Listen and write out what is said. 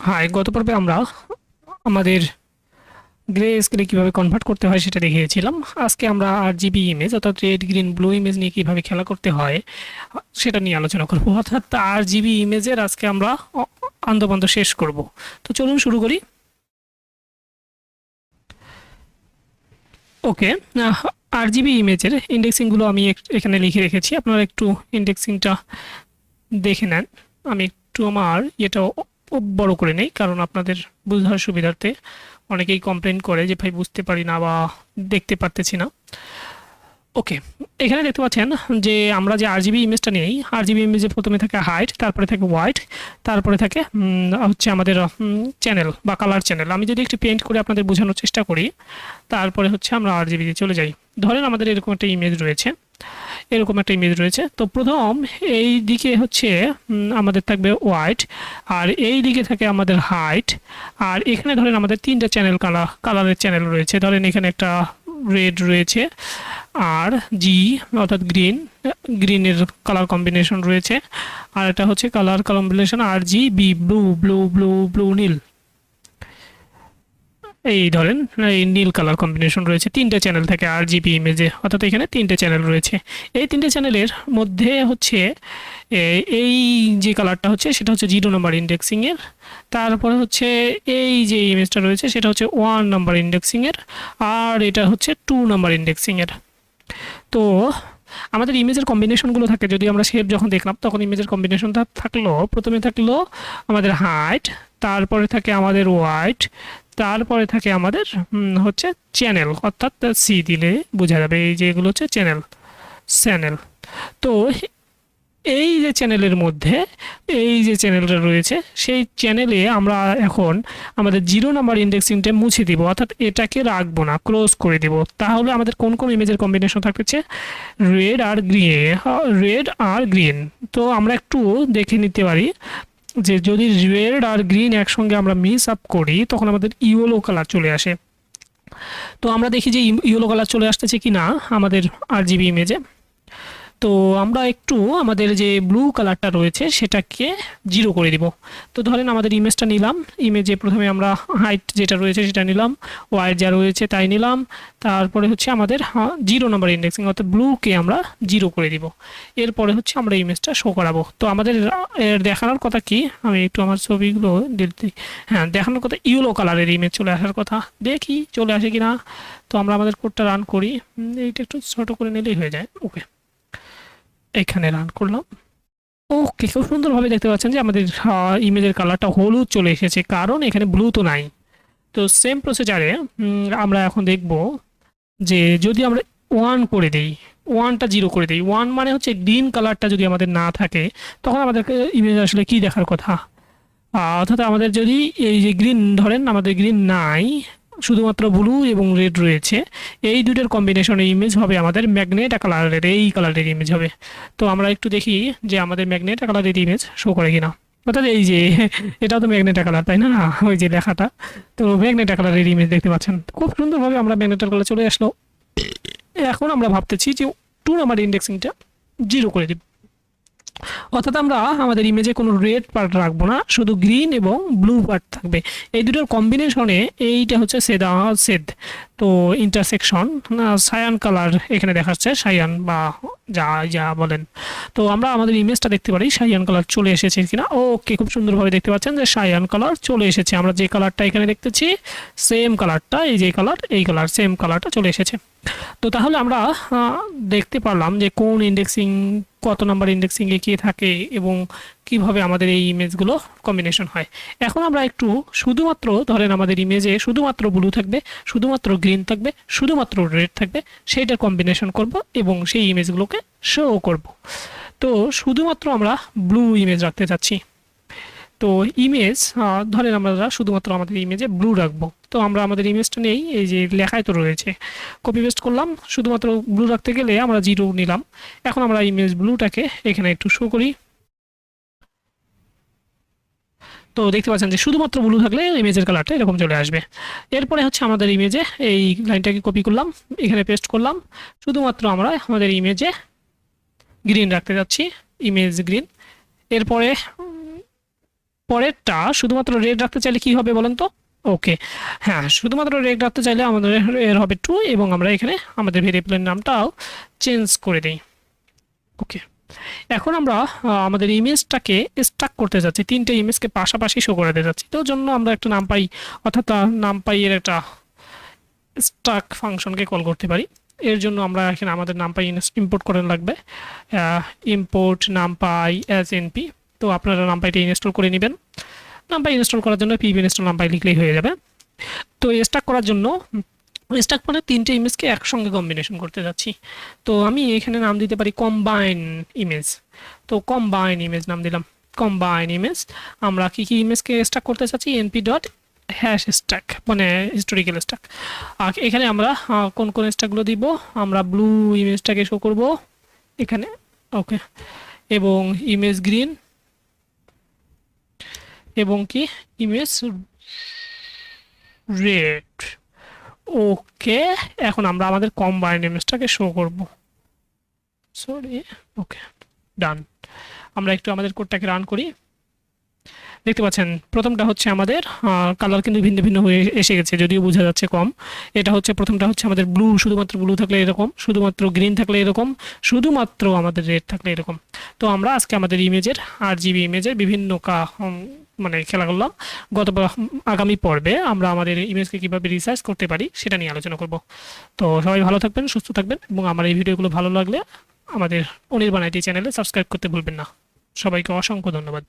হ্যাঁ, গত পর্বে আমরা আমাদের গ্রে স্কেলে কীভাবে কনভার্ট করতে হয় সেটা দেখিয়েছিলাম। আজকে আমরা RGB ইমেজ অর্থাৎ রেড গ্রিন ব্লু ইমেজ নিয়ে কীভাবে খেলা করতে হয় সেটা নিয়ে আলোচনা করব। অর্থাৎ RGB ইমেজের আজকে আমরা আন্তঃপান্ত শেষ করব। তো চলুন শুরু করি। ওকে, RGB ইমেজের ইন্ডেক্সিংগুলো আমি এখানে লিখে রেখেছি, আপনারা একটু ইন্ডেক্সিংটা দেখে নেন। আমি একটু আমার এটা বড় করে নেই, কারণ আপনাদের বোঝার সুবিধার্থে অনেকেই কমপ্লেন করে যে ভাই বুঝতে পারি না বা দেখতে পারতেছি না। ওকে, এখানে দেখতে পাচ্ছেন যে আমরা যে RGB ইমেজটা নিই, RGB ইমেজে প্রথমে থাকে হাইট, তারপরে থাকে হোয়াইট, তারপরে থাকে হচ্ছে আমাদের চ্যানেল বা কালার চ্যানেল। আমি যদি একটু পেইন্ট করে আপনাদের বোঝানোর চেষ্টা করি, তারপরে হচ্ছে আমরা RGB তে চলে যাই। ধরেন আমাদের এরকম একটা ইমেজ রয়েছে, তো প্রথম এই দিকে হচ্ছে আমাদের থাকবে হোয়াইট, আর এই দিকে থাকে আমাদের হাইট, আর এখানে ধরেন আমাদের তিনটা কালারের চ্যানেল রয়েছে। ধরেন এখানে একটা রেড রয়েছে, আর অর্থাৎ গ্রিনের কালার কম্বিনেশন রয়েছে, আর এটা হচ্ছে colour combination RGB blue blue blue blue নীল। এই ধরেন এই নীল কালার কম্বিনেশন রয়েছে, তিনটে চ্যানেল থাকে RGB ইমেজে, অর্থাৎ এখানে তিনটে চ্যানেল রয়েছে। এই তিনটে চ্যানেলের মধ্যে হচ্ছে এই যে কালারটা হচ্ছে সেটা হচ্ছে 0 নম্বর ইন্ডেক্সিংয়ের, তারপরে হচ্ছে এই যে ইমেজটা রয়েছে সেটা হচ্ছে 1 নম্বর ইন্ডেক্সিংয়ের, আর এটা হচ্ছে 2 নম্বর ইন্ডেক্সিংয়ের। তো আমাদের ইমেজের কম্বিনেশনগুলো থাকে, যদি আমরা শেপ যখন দেখলাম তখন ইমেজের কম্বিনেশনটা থাকলো, প্রথমে থাকলো আমাদের হাইট, তারপরে থাকে আমাদের হোয়াইট, তারপরে থাকে আমাদের হচ্ছে চ্যানেল, অর্থাৎ সি দিলে বোঝা যাবে এই যে এগুলো হচ্ছে চ্যানেল। তো এই যে চ্যানেলের মধ্যে এই যে চ্যানেলটা রয়েছে, সেই চ্যানেলে আমরা এখন আমাদের 0 নাম্বার ইন্ডেক্সিংটা মুছে দিব, অর্থাৎ এটাকে রাখবো না, ক্লোজ করে দিব। তাহলে আমাদের কোন কোন ইমেজের কম্বিনেশন থাকতেছে? রেড আর গ্রিন। তো আমরা একটু দেখে নিতে পারি যে যদি রেড আর গ্রিন একসঙ্গে আমরা মিক্স আপ করি তখন আমাদের ইয়েলো কালার চলে আসে। তো আমরা দেখি যে ইয়েলো কালার চলে আসতেছে কি না আমাদের RGB ইমেজে। তো আমরা একটু আমাদের যে ব্লু কালারটা রয়েছে সেটাকে 0 করে দিব। তো ধরেন আমাদের ইমেজটা নিলাম, ইমেজে প্রথমে আমরা হাইট যেটা রয়েছে সেটা নিলাম, ওয়াইড যা রয়েছে তাই নিলাম, তারপরে হচ্ছে আমাদের 0 নাম্বার ইন্ডেক্সিং অর্থাৎ ব্লুকে আমরা 0 করে দিব। এরপরে হচ্ছে আমরা ইমেজটা শো করাবো। তো আমাদের দেখানোর কথা কি, আমি একটু আমার ছবিগুলো দিই। হ্যাঁ, দেখানোর কথা ইয়েলো কালারের ইমেজ চলে আসার কথা, দেখি চলে আসে কি না। তো আমরা আমাদের কোডটা রান করি, এইটা একটু ছোটো করে নিলেই হয়ে যায়। ওকে, এখানে রান করলাম। ওকে, খুব সুন্দরভাবে দেখতে পাচ্ছেন যে আমাদের ইমেজের কালারটা হলুদ চলে এসেছে, কারণ এখানে ব্লু তো নাই। তো সেম প্রসিজারে আমরা এখন দেখব যে যদি আমরা 1 করে দিই, 1টা 0 করে দিই, 1 মানে হচ্ছে গ্রিন কালারটা যদি আমাদের না থাকে তখন আমাদের ইমেজ আসলে কি দেখার কথা। অর্থাৎ আমাদের যদি এই যে গ্রিন, ধরেন আমাদের গ্রিন নাই, শুধুমাত্র ব্লু এবং রেড রয়েছে, এই দুটোর কম্বিনেশনের ইমেজ হবে আমাদের ম্যাগনেট কালারের, এই কালারের ইমেজ হবে। তো আমরা একটু দেখি যে আমাদের ম্যাগনেট কালারের ইমেজ শো করে কিনা। অর্থাৎ এই যে এটাও তো ম্যাগনেটা কালার, তাই না? ওই যে লেখাটা, তো ম্যাগনেটা কালারের ইমেজ দেখতে পাচ্ছেন। খুব সুন্দরভাবে আমরা ম্যাগনেটার কালার চলে আসলো। এখন আমরা ভাবতেছি যে 2 নাম্বার ইন্ডেক্সিংটা 0 করে দিব, অর্থাৎ আমরা আমাদের ইমেজে কোনো রেড পার্ট রাখবো না, শুধু গ্রিন এবং ব্লু পার্ট থাকবে। এই দুটোর কম্বিনেশনে এইটা হচ্ছে সেদ, তো ইন্টারসেকশন সায়ান কালার এখানে দেখাচ্ছে, সায়ান বা যা বলেন। তো আমরা আমাদের ইমেজটা দেখতে পারি সায়ান কালার চলে এসেছে কিনা। ওকে, খুব সুন্দরভাবে দেখতে পাচ্ছেন যে সায়ান কালার চলে এসেছে। আমরা যে কালারটা এখানে দেখতেছি সেম কালারটা, এই যে কালার, এই কালার সেম কালারটা চলে এসেছে। তো তাহলে আমরা দেখতে পারলাম যে কোন ইন্ডেক্সিং কত নাম্বার ইন্ডেক্সিংয়ে কী থাকে এবং কিভাবে আমাদের এই ইমেজগুলো কম্বিনেশন হয়। এখন আমরা একটু শুধুমাত্র ধরেন আমাদের ইমেজে শুধুমাত্র ব্লু থাকবে, শুধুমাত্র গ্রিন থাকবে, শুধুমাত্র রেড থাকবে, সেইটার কম্বিনেশন করব এবং সেই ইমেজগুলোকে শো করব। তো শুধুমাত্র আমরা ব্লু ইমেজ রাখতে চাচ্ছি। তো ইমেজ ধরেন আমরা শুধুমাত্র আমাদের ইমেজে ব্লু রাখবো। তো আমরা আমাদের ইমেজটা নেই, এই যে লেখায় তো রয়েছে, কপি পেস্ট করলাম। শুধুমাত্র ব্লু রাখতে গেলে আমরা 0 নিলাম। এখন আমরা ইমেজ ব্লুটাকে এখানে একটু শো করি। তো দেখতে পাচ্ছেন যে শুধুমাত্র ব্লু থাকলে ইমেজের কালারটা এরকম চলে আসবে। এরপরে হচ্ছে আমাদের ইমেজে এই লাইনটাকে কপি করলাম, এখানে পেস্ট করলাম। শুধুমাত্র আমরা আমাদের ইমেজে গ্রিন রাখতে যাচ্ছি, ইমেজ গ্রিন। এরপরে পরেরটা শুধুমাত্র রেড রাখতে চাইলে কি হবে বলেন তো? ওকে, হ্যাঁ, শুধুমাত্র রেড রাখতে চাইলে আমাদের এর হবে ট্রু, এবং আমরা এখানে আমাদের ভেরিয়েবলের নামটাও চেঞ্জ করে দিই। ওকে, এখন আমরা আমাদের ইমেজটাকে স্টাক করতে যাচ্ছি, তিনটে ইমেজকে পাশাপাশি শো করাতে যাচ্ছি। তো জন্য আমরা একটা নামপাই, অর্থাৎ নামপাই এর একটা স্টাক ফাংশনকে কল করতে পারি। এর জন্য আমরা এখানে আমাদের নামপাই ইম্পোর্ট করে লাগবে, ইম্পোর্ট নামপাই অ্যাজ এনপি। তো আপনারা নামপাইটা ইনস্টল করে নেবেন। নামপাই ইনস্টল করার জন্য পিভি ইনস্টল নামপাই লিখলেই হয়ে যাবে। তো স্টাক করার জন্য, স্টাক মানে তিনটে ইমেজকে একসঙ্গে কম্বিনেশন করতে যাচ্ছি। তো আমি এখানে নাম দিতে পারি কম্বাইন ইমেজ। তো কম্বাইন ইমেজ নাম দিলাম, কম্বাইন ইমেজ। আমরা কি কি ইমেজকে স্টাক করতে চাচ্ছি? এনপি ডট হ্যাশ স্ট্যাক, মানে হিস্টোরিক্যাল স্ট্যাক। আর এখানে আমরা কোন কোন স্ট্যাকগুলো দিব? আমরা ব্লু ইমেজটাকে শো করব এখানে, ওকে, এবং ইমেজ গ্রিন, এবং কি ইমেজ রেড। ওকে, এখন আমরা আমাদের কম্বাইন্ড ইমেজটাকে শো করব, সরি, ওকে, ডান। আমরা একটু আমাদের কোডটাকে রান করি। দেখতে পাচ্ছেন প্রথমটা হচ্ছে আমাদের কালার কিন্তু ভিন্ন ভিন্ন হয়ে এসে গেছে, যদিও বোঝা যাচ্ছে কম। এটা হচ্ছে প্রথমটা হচ্ছে আমাদের ব্লু, শুধুমাত্র ব্লু থাকলে এরকম, শুধুমাত্র গ্রিন থাকলে এরকম, শুধুমাত্র আমাদের রেড থাকলে এরকম। তো আমরা আজকে আমাদের ইমেজের RGB ইমেজের বিভিন্ন মানে খেলা করলাম। আগামী পর্বে আমরা আমাদের ইমেজকে কীভাবে রিসার্চ করতে পারি সেটা নিয়ে আলোচনা করব। তো সবাই ভালো থাকবেন, সুস্থ থাকবেন, এবং আমার এই ভিডিওগুলো ভালো লাগলে আমাদের অনির্বাণ আইটি চ্যানেলে সাবস্ক্রাইব করতে ভুলবেন না। সবাইকে অসংখ্য ধন্যবাদ।